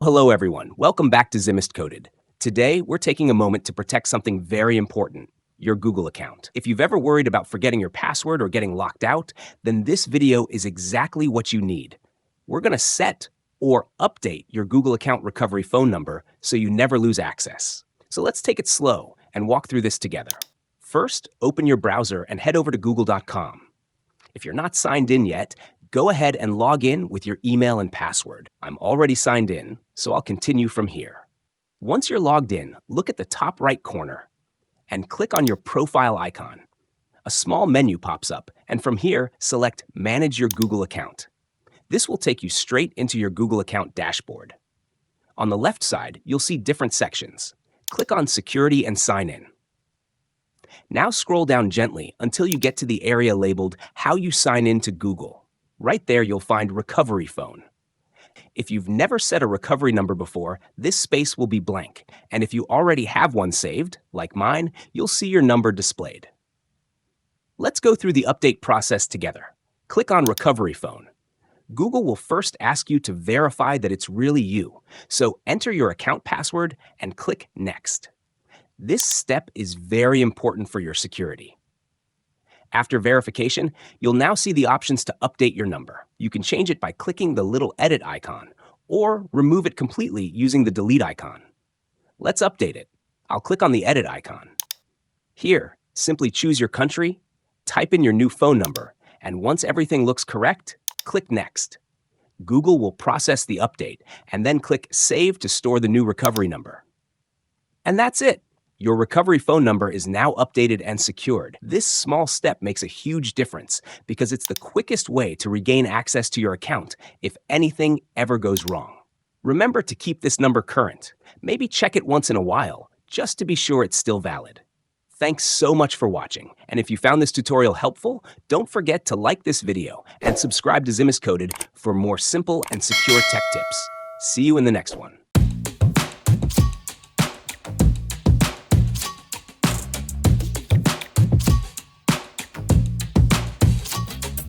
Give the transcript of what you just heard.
Hello everyone, welcome back to Zimist Coded. Today, we're taking a moment to protect something very important, your Google account. If you've ever worried about forgetting your password or getting locked out, then this video is exactly what you need. We're going to set or update your Google account recovery phone number so you never lose access. So let's take it slow and walk through this together. First, open your browser and head over to google.com. If you're not signed in yet, go ahead and log in with your email and password. I'm already signed in, so I'll continue from here. Once you're logged in, look at the top right corner and click on your profile icon. A small menu pops up, and from here, select Manage Your Google Account. This will take you straight into your Google account dashboard. On the left side, you'll see different sections. Click on Security and Sign In. Now scroll down gently until you get to the area labeled How You Sign In to Google. Right there, you'll find Recovery Phone. If you've never set a recovery number before, this space will be blank, and if you already have one saved, like mine, you'll see your number displayed. Let's go through the update process together. Click on Recovery Phone. Google will first ask you to verify that it's really you, so enter your account password and click Next. This step is very important for your security. After verification, you'll now see the options to update your number. You can change it by clicking the little edit icon, or remove it completely using the delete icon. Let's update it. I'll click on the edit icon. Here, simply choose your country, type in your new phone number, and once everything looks correct, click Next. Google will process the update, and then click Save to store the new recovery number. And that's it. Your recovery phone number is now updated and secured. This small step makes a huge difference because it's the quickest way to regain access to your account if anything ever goes wrong. Remember to keep this number current. Maybe check it once in a while, just to be sure it's still valid. Thanks so much for watching, and if you found this tutorial helpful, don't forget to like this video and subscribe to Zimist Coded for more simple and secure tech tips. See you in the next one.